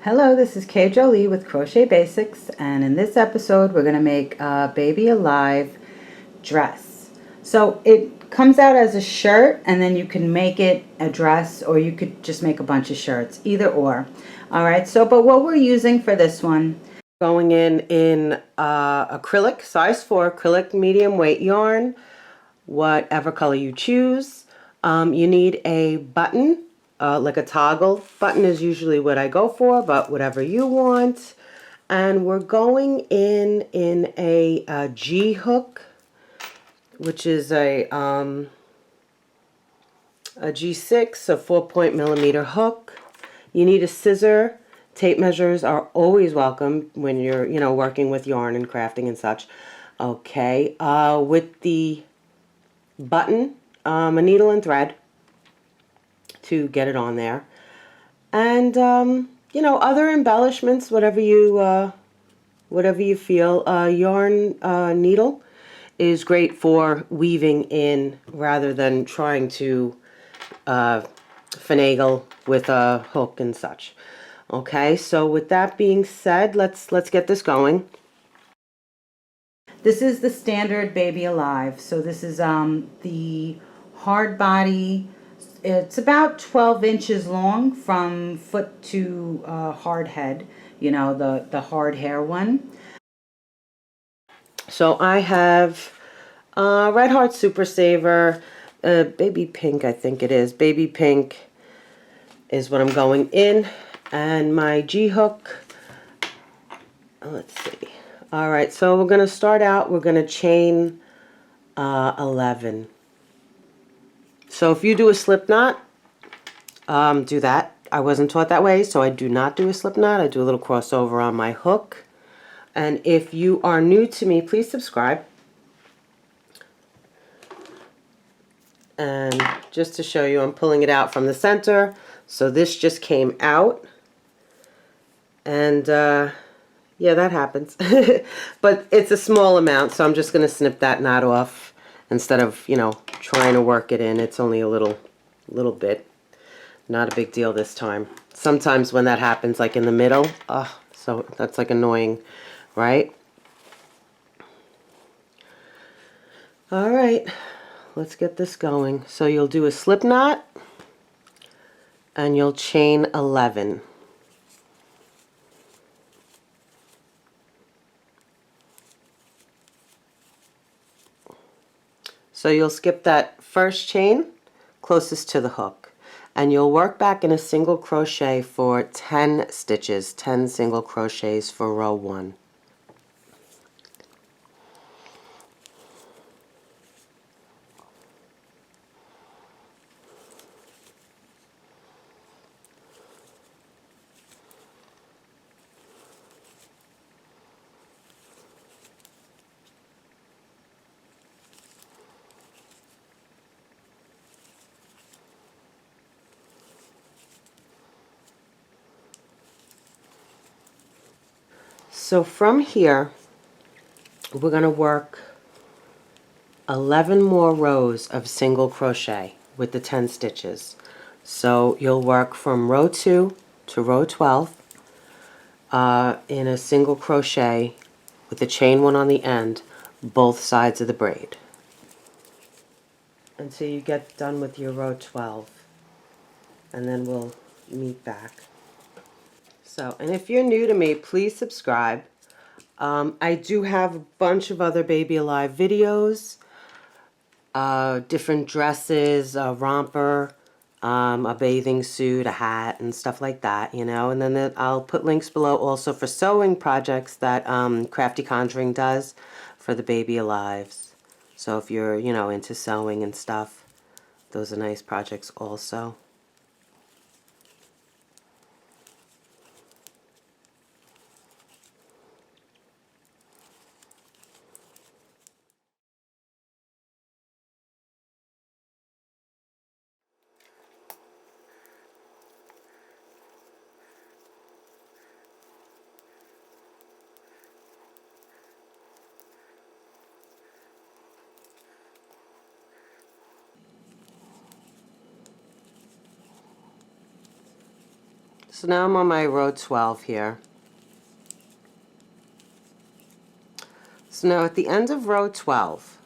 Hello, this is K.Jolie with Crochet Basics, and in this episode we're going to make a Baby Alive dress. So it comes out as a shirt, and then you can make it a dress, or you could just make a bunch of shirts, either or. Alright, but what we're using for this one, going in acrylic, size 4 acrylic medium weight yarn, whatever color you choose. You need a button, like a toggle button is usually what I go for, but whatever you want. And we're going in a G hook, which is a G6, a 4-point-millimeter hook. You need a scissor. Tape measures are always welcome when you're, working with yarn and crafting and such. Okay, with the button, a needle and thread to get it on there. And, other embellishments, whatever you feel. Yarn needle is great for weaving in rather than trying to finagle with a hook and such. Okay, so with that being said, let's get this going. this is the standard Baby Alive. So this is the hard body. It's about 12 inches long from foot to hard head, the hard hair one. So I have Red Heart Super Saver, baby pink, I think it is. Baby pink is what I'm going in. And my G hook, let's see. All right, so we're going to start out, we're going to chain 11. So if you do a slip knot, do that. I wasn't taught that way, so I do not do a slip knot. I do a little crossover on my hook. And if you are new to me, please subscribe. And just to show you, I'm pulling it out from the center. So this just came out. And yeah, that happens. But it's a small amount, so I'm just going to snip that knot off instead of, trying to work it in. It's only a little bit. Not a big deal this time. Sometimes when that happens, like in the middle, so that's like annoying, right? All right, let's get this going. So you'll do a slip knot and you'll chain 11. So you'll skip that first chain closest to the hook, and you'll work back in a single crochet for 10 stitches, 10 single crochets for row 1. So from here, we're going to work 11 more rows of single crochet with the 10 stitches. So you'll work from row 2 to row 12 in a single crochet with a chain 1 on the end, both sides of the braid, until you get done with your row 12, and then we'll meet back. So, and if you're new to me, please subscribe. I do have a bunch of other Baby Alive videos, different dresses, a romper, a bathing suit, a hat, and stuff like that, and then I'll put links below also for sewing projects that Crafty Conjuring does for the Baby Alives. So if you're, into sewing and stuff, those are nice projects also. So now I'm on my row 12 here. So now at the end of row 12,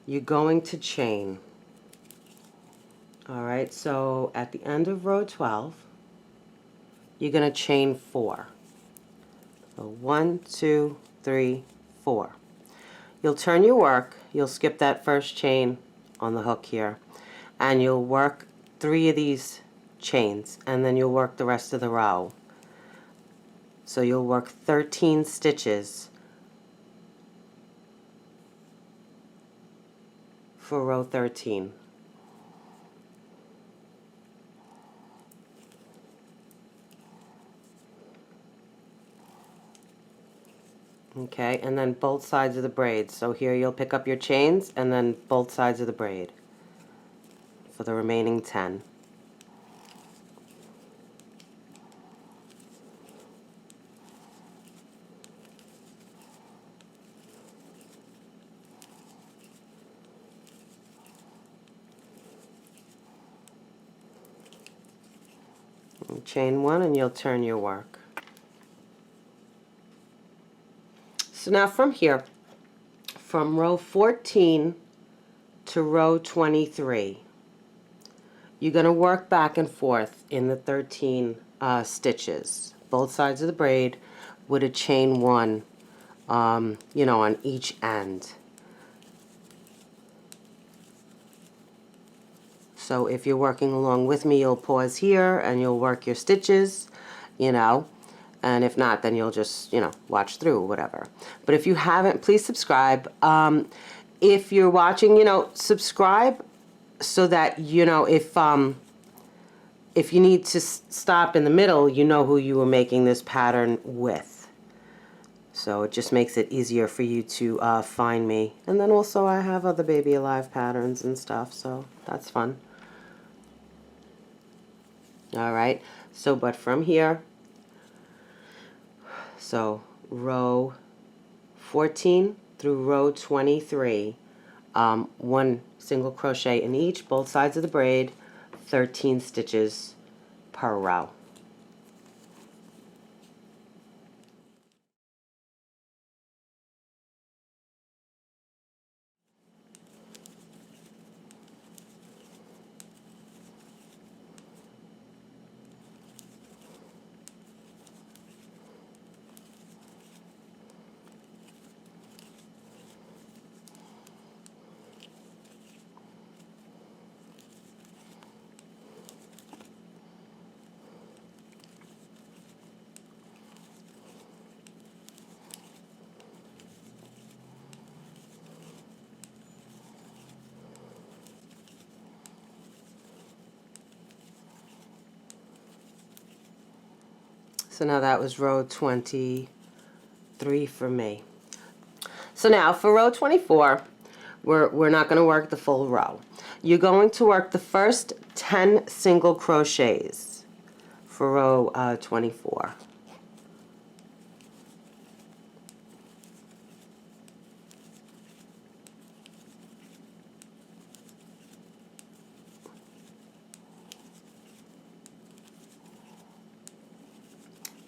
you're going to chain. Alright, so at the end of row 12, you're going to chain 4. So 1, 2, 3, 4. You'll turn your work, you'll skip that first chain on the hook here, and you'll work 3 of these chains, and then you'll work the rest of the row. So you'll work 13 stitches for row 13. Okay, and then both sides of the braid. So here you'll pick up your chains and then both sides of the braid for the remaining 10. And chain 1 and you'll turn your work. So now from here, from row 14 to row 23, you're going to work back and forth in the 13 stitches, both sides of the braid, with a chain 1, you know, on each end. So if you're working along with me, you'll pause here and you'll work your stitches, you know, and if not, then you'll just, you know, watch through or whatever. But if you haven't, please subscribe. If you're watching, you know, subscribe so that, you know, if you need to stop in the middle, you know who you were making this pattern with. So it just makes it easier for you to find me. And then also I have other Baby Alive patterns and stuff, so that's fun. Alright, so but from here, so row 14 through row 23, 1 single crochet in each, both sides of the braid, 13 stitches per row. So now that was row 23 for me. So now for row 24, we're not going to work the full row. You're going to work the first 10 single crochets for row 24.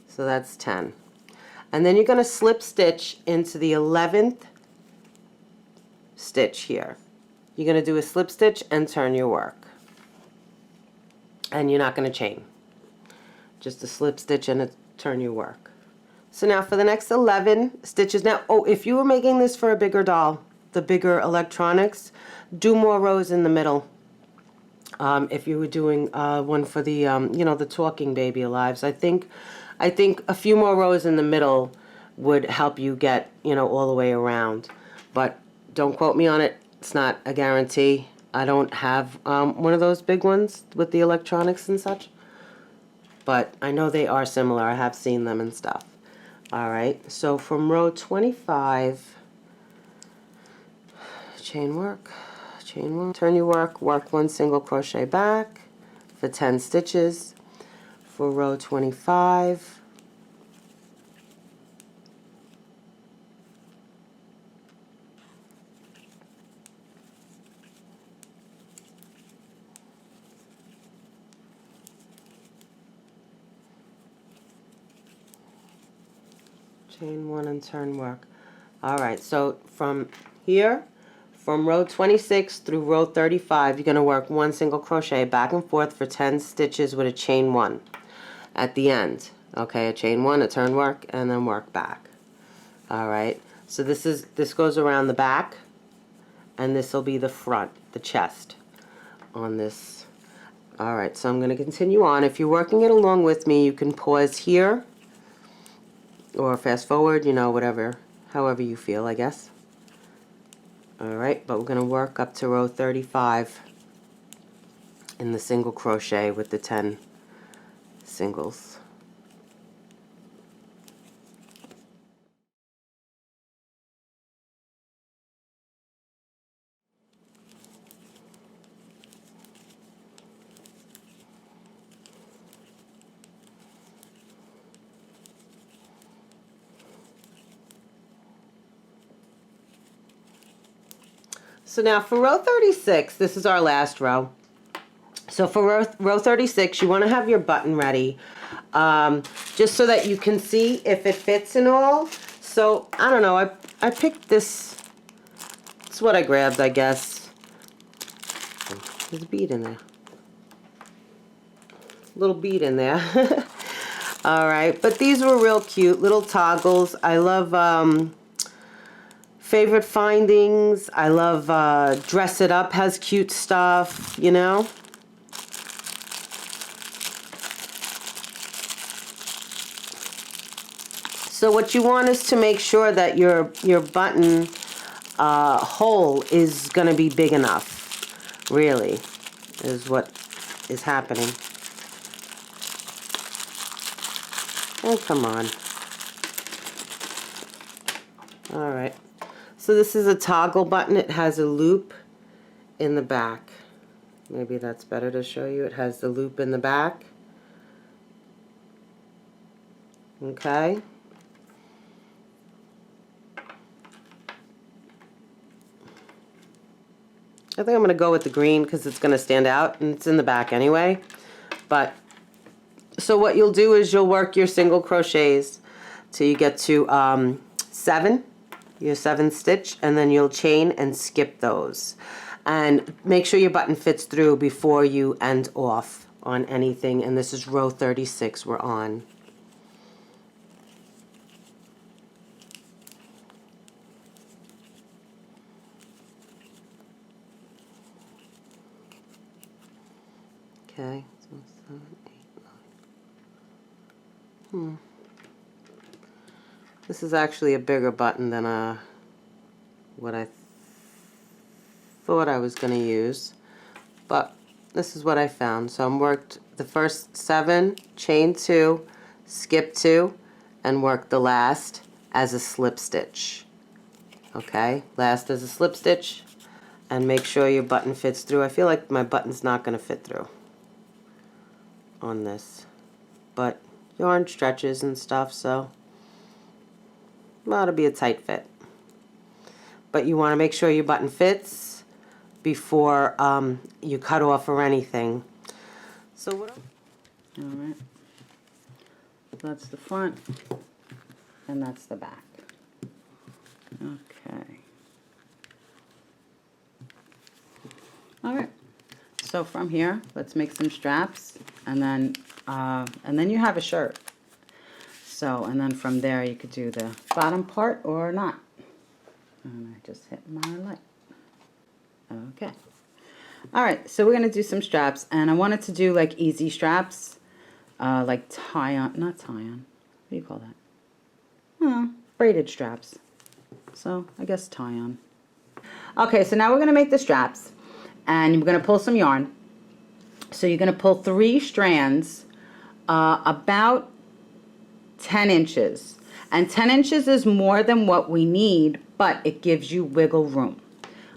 So that's 10. And then you're going to slip stitch into the 11th stitch here. You're going to do a slip stitch and turn your work. And you're not going to chain. Just a slip stitch and a turn your work. So now for the next 11 stitches. Now, oh, if you were making this for a bigger doll, the bigger electronics, do more rows in the middle. If you were doing one for the, you know, the talking Baby Alives, I think a few more rows in the middle would help you get, you know, all the way around. But don't quote me on it. It's not a guarantee. I don't have one of those big ones with the electronics and such. But I know they are similar. I have seen them and stuff. Alright, so from row 25, chain work, chain one, turn your work, work 1 single crochet back for 10 stitches. For row 25, chain 1 and turn work. All right, so from here, from row 26 through row 35, you're going to work 1 single crochet back and forth for 10 stitches with a chain 1 at the end. Okay, a chain 1, a turn work, and then work back. All right, so this goes around the back, and this will be the front, the chest on this. All right, so I'm going to continue on. If you're working it along with me, you can pause here or fast forward, you know, whatever, however you feel, I guess. All right, but we're going to work up to row 35 in the single crochet with the 10 singles. So now for row 36, this is our last row. So for row 36, you want to have your button ready, just so that you can see if it fits and all. So, I don't know, I picked this, it's what I grabbed, I guess. There's a bead in there. Little bead in there. All right, but these were real cute, little toggles. I love Favorite Findings. I love Dress It Up has cute stuff, you know. So what you want is to make sure that your button hole is going to be big enough, really, is what is happening. Oh, come on. All right. So this is a toggle button. It has a loop in the back. Maybe that's better to show you. It has the loop in the back. Okay. I think I'm going to go with the green because it's going to stand out, and it's in the back anyway. But so what you'll do is you'll work your single crochets till you get to 7, your 7th stitch, and then you'll chain and skip those. And make sure your button fits through before you end off on anything. And this is row 36 we're on. Okay, so 7, 8, 9. This is actually a bigger button than what I thought I was going to use, but this is what I found. So I'm worked the first 7, chain 2, skip 2, and work the last as a slip stitch. Okay, last as a slip stitch, and make sure your button fits through. I feel like my button's not going to fit through on this, but yarn stretches and stuff, so well, it'll be a tight fit. But you want to make sure your button fits before you cut off or anything. So what? All right. That's the front, and that's the back. Okay. All right. So from here, let's make some straps, and then you have a shirt. So, and then from there you could do the bottom part or not. And I just hit my light. Okay. All right, so we're going to do some straps, and I wanted to do like easy straps, like tie-on, not tie-on, what do you call that? Braided straps. So I guess tie-on. Okay, so now we're going to make the straps, and we're going to pull some yarn. So you're going to pull 3 strands, about 10 inches. And 10 inches is more than what we need, but it gives you wiggle room.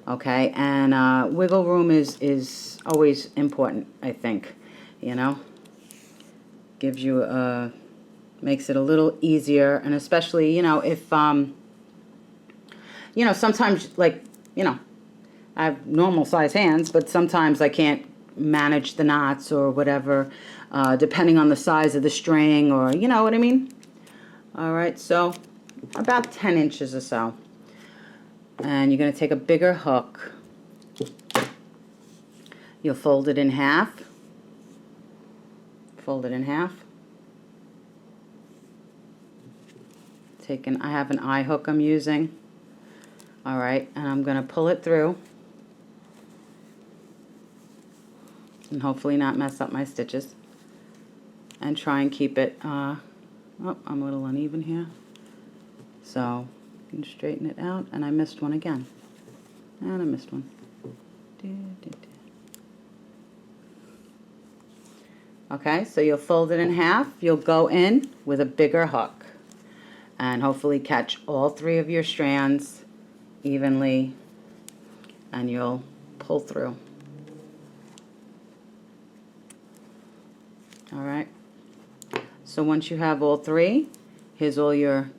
Okay, and wiggle room is always important, I think, you know. Gives you, makes it a little easier, and especially, you know, if, you know, sometimes, like, you know, I have normal size hands, but sometimes I can't manage the knots or whatever, depending on the size of the string, or, you know what I mean. All right, so about 10 inches or so. And you're going to take a bigger hook. You'll fold it in half. Fold it in half. I have an eye hook I'm using. Alright, and I'm going to pull it through. And hopefully not mess up my stitches. And try and keep it, oh, I'm a little uneven here. So, you can straighten it out. And I missed one again. And I missed one. Okay, so you'll fold it in half. You'll go in with a bigger hook. And hopefully catch all 3 of your strands evenly. And you'll pull through. Alright. So once you have all 3, here's all your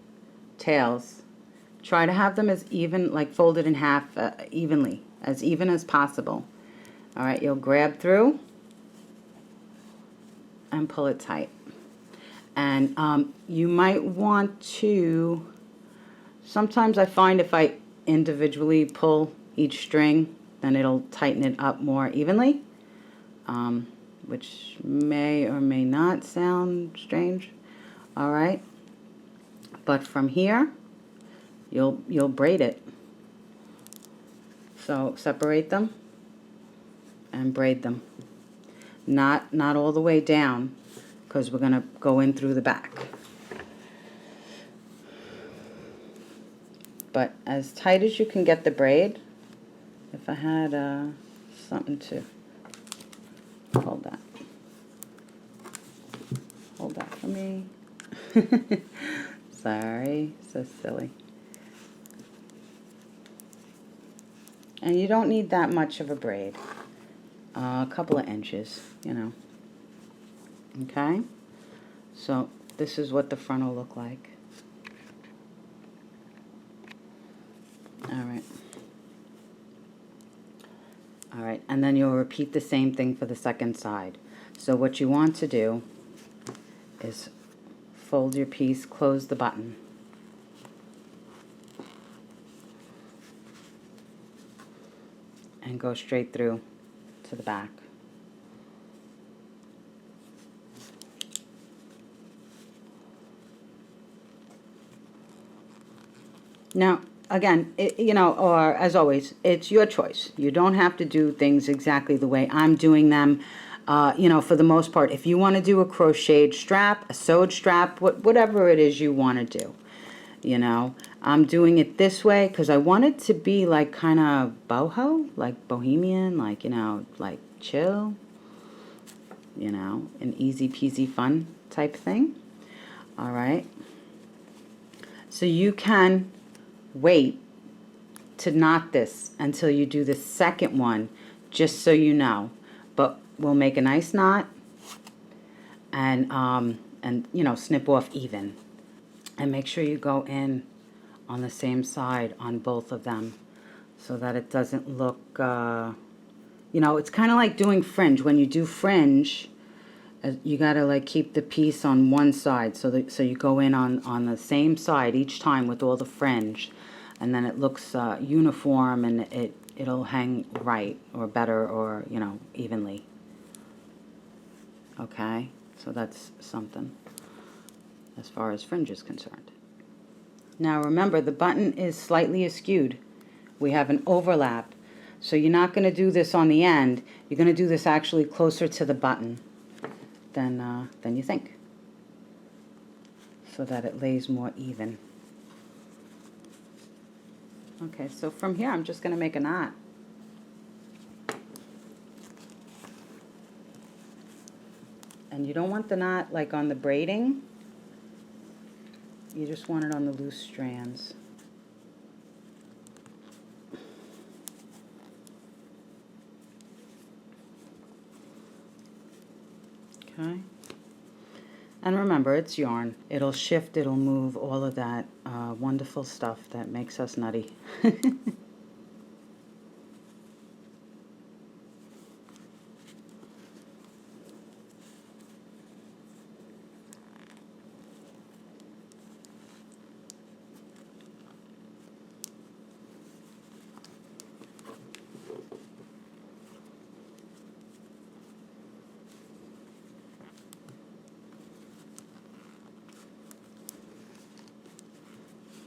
tails. Try to have them as even, like folded in half evenly, as even as possible. Alright, you'll grab through and pull it tight. And you might want to, sometimes I find if I individually pull each string, then it'll tighten it up more evenly, which may or may not sound strange. Alright, but from here, you'll braid it. So separate them and braid them. Not all the way down, because we're going to go in through the back. But as tight as you can get the braid. If I had something to hold that. Hold that for me. Sorry, so silly. And you don't need that much of a braid. A couple of inches, you know. Okay? So this is what the front will look like. Alright. Alright, and then you'll repeat the same thing for the second side. So what you want to do is fold your piece, close the button. And go straight through to the back. Now, again, or as always, it's your choice. You don't have to do things exactly the way I'm doing them. For the most part, if you want to do a crocheted strap, a sewed strap, whatever it is you want to do, I'm doing it this way because I want it to be like kind of boho, like bohemian, like, like chill, an easy peasy fun type thing. All right. So you can wait to knot this until you do the second one, just so you know. But we'll make a nice knot and snip off even. And make sure you go in on the same side on both of them so that it doesn't look, it's kind of like doing fringe. When you do fringe, you got to like keep the piece on one side so you go in on the same side each time with all the fringe, and then it looks uniform and it'll hang right or better or evenly. Okay, so that's something as far as fringe is concerned. Now remember, the button is slightly askewed. We have an overlap, so you're not going to do this on the end. You're going to do this actually closer to the button than you think, so that it lays more even. Okay, so from here I'm just going to make a knot. And you don't want the knot like on the braiding. You just want it on the loose strands. Okay. And remember, it's yarn. It'll shift, it'll move, all of that wonderful stuff that makes us nutty.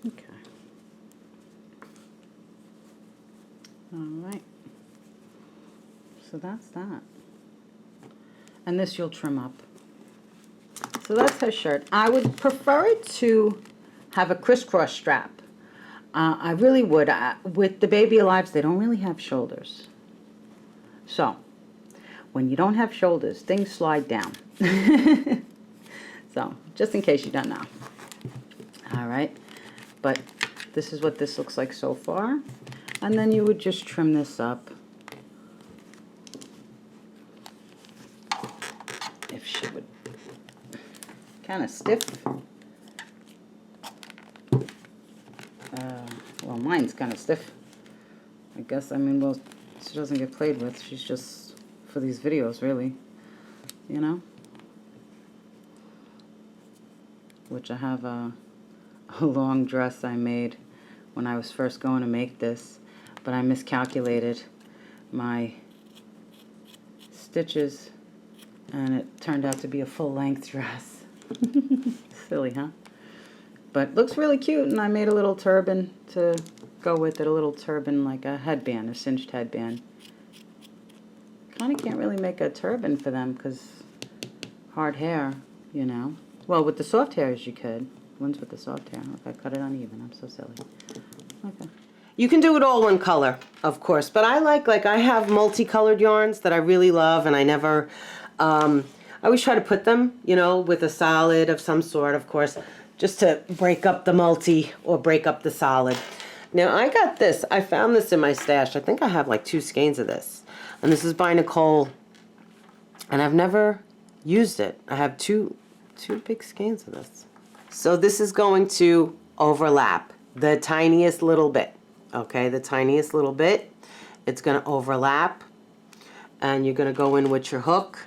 Okay. All right. So that's that. And this you'll trim up. So that's her shirt. I would prefer it to have a crisscross strap. I really would. With the Baby Alives, they don't really have shoulders. So, when you don't have shoulders, things slide down. So, just in case you don't know. All right. But this is what this looks like so far. And then you would just trim this up. If she would. Kind of stiff. Well, mine's kind of stiff. I guess, I mean, well, she doesn't get played with. She's just for these videos, really. You know? Which I have a long dress I made when I was first going to make this. But I miscalculated my stitches. And it turned out to be a full-length dress. Silly, huh? But looks really cute, and I made a little turban to go with it, a little turban, like a headband, a cinched headband. Kind of can't really make a turban for them because hard hair, you know. Well, with the soft hairs you could. Ones with the soft hair. Look, I cut it uneven. I'm so silly. Okay. You can do it all one color, of course, but I like I have multicolored yarns that I really love, and I never, I always try to put them, you know, with a solid of some sort, of course, just to break up the multi or break up the solid. Now, I got this. I found this in my stash. I think I have like 2 skeins of this. And this is by Nicole. And I've never used it. I have two big skeins of this. So this is going to overlap the tiniest little bit. Okay, the tiniest little bit. It's going to overlap. And you're going to go in with your hook.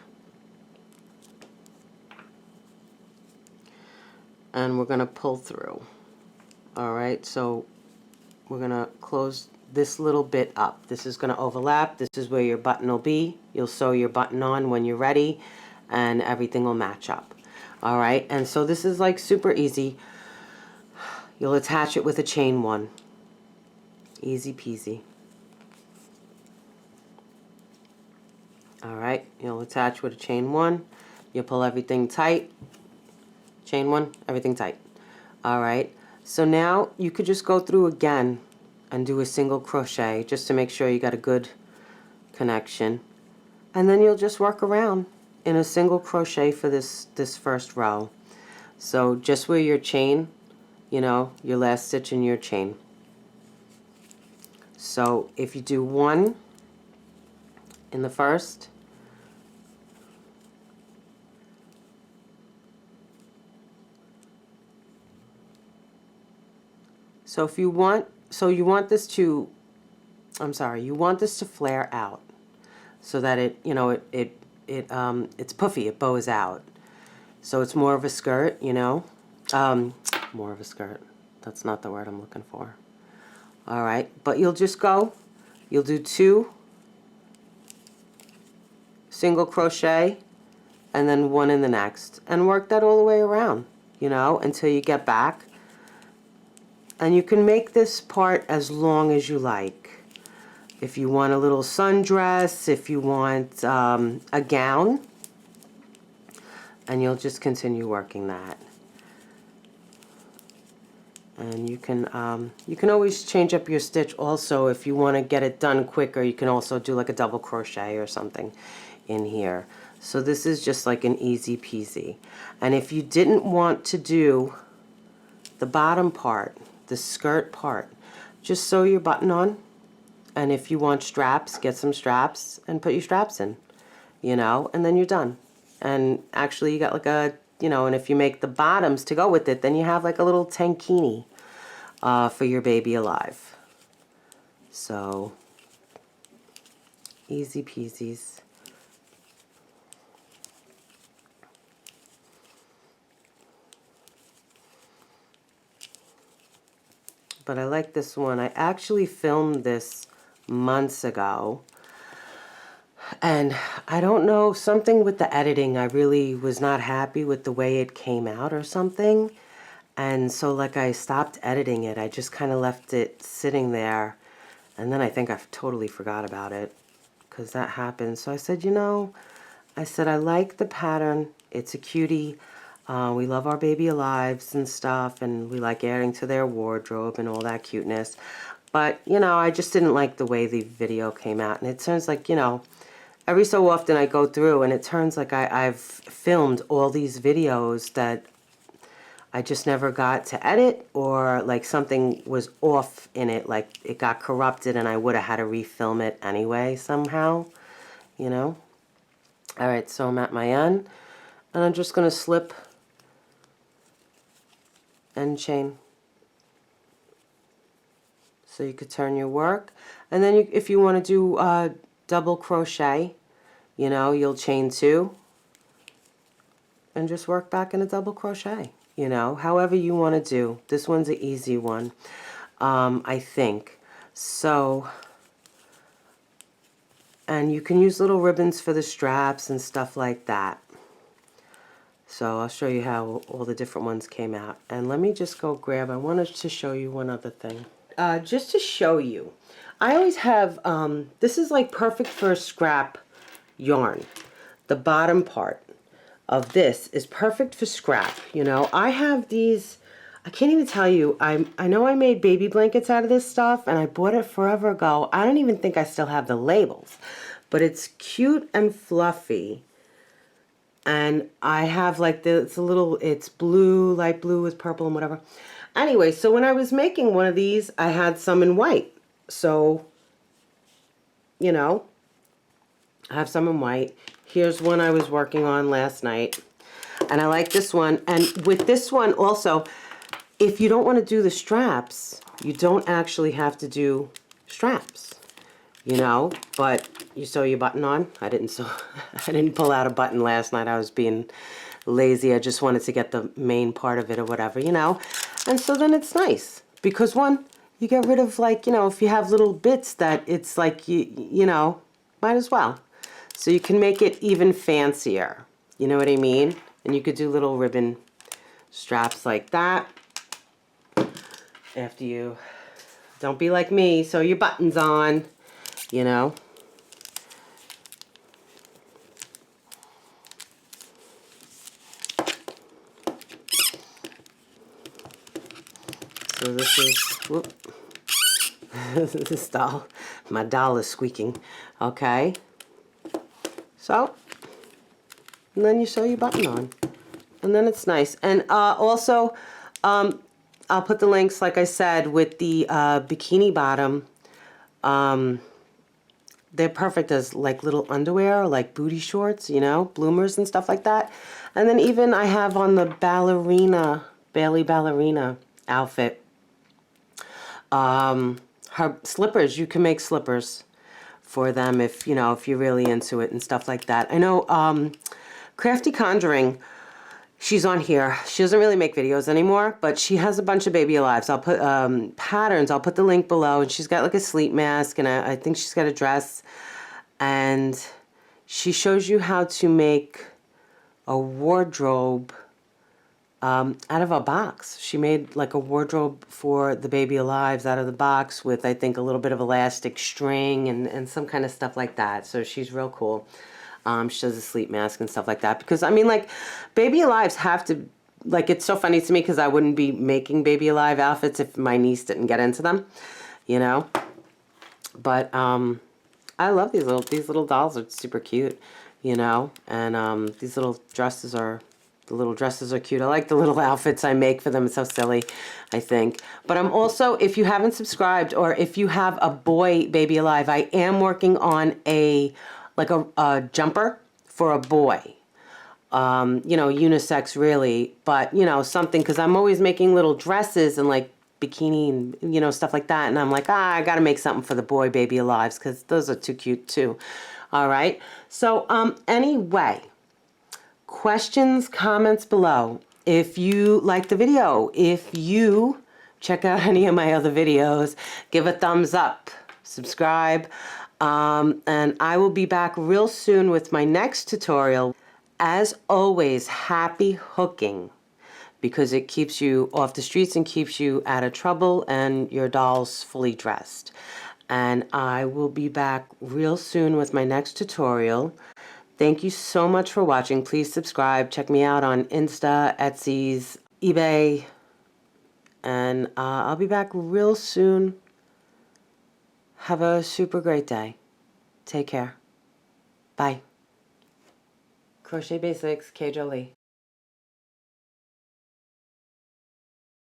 And we're going to pull through. Alright, so we're going to close this little bit up. This is going to overlap. This is where your button will be. You'll sew your button on when you're ready, and everything will match up. Alright, and so this is like super easy. You'll attach it with a chain 1. Easy peasy. Alright, you'll attach with a chain 1. You'll pull everything tight. Chain 1, everything tight. Alright, so now you could just go through again and do a single crochet just to make sure you got a good connection. And then you'll just work around in a single crochet for this first row. So just where your chain, you know, your last stitch in your chain. So if you do 1 in the first, so if you want, you want this to, you want this to flare out so that it, you know, it's puffy, it bows out. So it's more of a skirt, you know, more of a skirt. That's not the word I'm looking for. All right, but you'll just go, you'll do 2 single crochet and then 1 in the next and work that all the way around, you know, until you get back. And you can make this part as long as you like. If you want a little sundress, if you want a gown, and you'll just continue working that. And you can always change up your stitch also if you want to get it done quicker. You can also do like a double crochet or something in here. So this is just like an easy peasy. And if you didn't want to do the bottom part, the skirt part, just sew your button on, and if you want straps, get some straps and put your straps in, you know, and then you're done. And actually you got like a, you know, and if you make the bottoms to go with it, then you have like a little tankini for your Baby Alive. So easy peasies. But I like this one. I actually filmed this months ago. And I don't know, something with the editing, I really was not happy with the way it came out or something. And so like I stopped editing it. I just kind of left it sitting there. And then I think I totally forgot about it because that happened. So I said, you know, I said, I like the pattern. It's a cutie. We love our baby alives and stuff, and we like adding to their wardrobe and all that cuteness. But, you know, I just didn't like the way the video came out. And it turns like, you know, every so often I go through and it turns like I've filmed all these videos that I just never got to edit, or like something was off in it, like it got corrupted and I would have had to refilm it anyway somehow, you know. All right, so I'm at my end and I'm just going to slip end chain. So you could turn your work, and then if you want to do double crochet, you know, you'll chain 2 and just work back in a double crochet, you know, however you want to do. This one's an easy one, I think. So, and you can use little ribbons for the straps and stuff like that. So I'll show you how all the different ones came out. And let me just go grab, I wanted to show you one other thing. Just to show you, I always have, this is like perfect for scrap yarn. The bottom part of this is perfect for scrap. You know, I have these, I can't even tell you, I know I made baby blankets out of this stuff and I bought it forever ago. I don't even think I still have the labels, but it's cute and fluffy. And I have like it's a little, it's blue, light blue with purple and whatever. Anyway, so when I was making one of these, I had some in white. So, you know, I have some in white. Here's one I was working on last night. And I like this one. And with this one also, if you don't want to do the straps, you don't actually have to do straps, you know, but you sew your button on. I didn't pull out a button last night. I was being lazy. I just wanted to get the main part of it or whatever, you know. And so then it's nice because one, you get rid of, like, you know, if you have little bits that it's like, you know, might as well. So you can make it even fancier. You know what I mean? And you could do little ribbon straps like that. After you, don't be like me, sew your buttons on, you know. So this is, whoop, this doll, my doll is squeaking, okay. So, and then you sew your button on, and then it's nice. And also, I'll put the links, like I said, with the bikini bottom. They're perfect as like little underwear, like booty shorts, you know, bloomers and stuff like that. And then even I have on the Bailey ballerina outfit, her slippers. You can make slippers for them if, you know, if you're really into it and stuff like that. I know Crafty Conjuring, she's on here. She doesn't really make videos anymore, but she has a bunch of baby alives. I'll put patterns. I'll put the link below. And she's got like a sleep mask, and I think she's got a dress. And she shows you how to make a wardrobe out of a box. She made like a wardrobe for the baby alives out of the box with, I think, a little bit of elastic string and some kind of stuff like that. So she's real cool. She does a sleep mask and stuff like that. Because, I mean, like, baby alives have to, like, it's so funny to me because I wouldn't be making baby alive outfits if my niece didn't get into them, you know. But I love these little dolls. Are super cute, you know. And these little dresses are, the little dresses are cute. I like the little outfits I make for them. It's so silly, I think. But I'm also, if you haven't subscribed, or if you have a boy baby alive, I am working on a jumper for a boy. You know, unisex really, but, you know, something, because I'm always making little dresses and like bikini and, you know, stuff like that. And I'm like, I got to make something for the boy baby alives because those are too cute too. All right. So anyway, questions, comments below. If you like the video, if you check out any of my other videos, give a thumbs up, subscribe. And I will be back real soon with my next tutorial. As always, happy hooking. because it keeps you off the streets and keeps you out of trouble and your doll's fully dressed. And I will be back real soon with my next tutorial. Thank you so much for watching. Please subscribe. Check me out on Insta, Etsy's, eBay. And I'll be back real soon. Have a super great day. Take care. Bye. Crochet Basics, K.Jolie.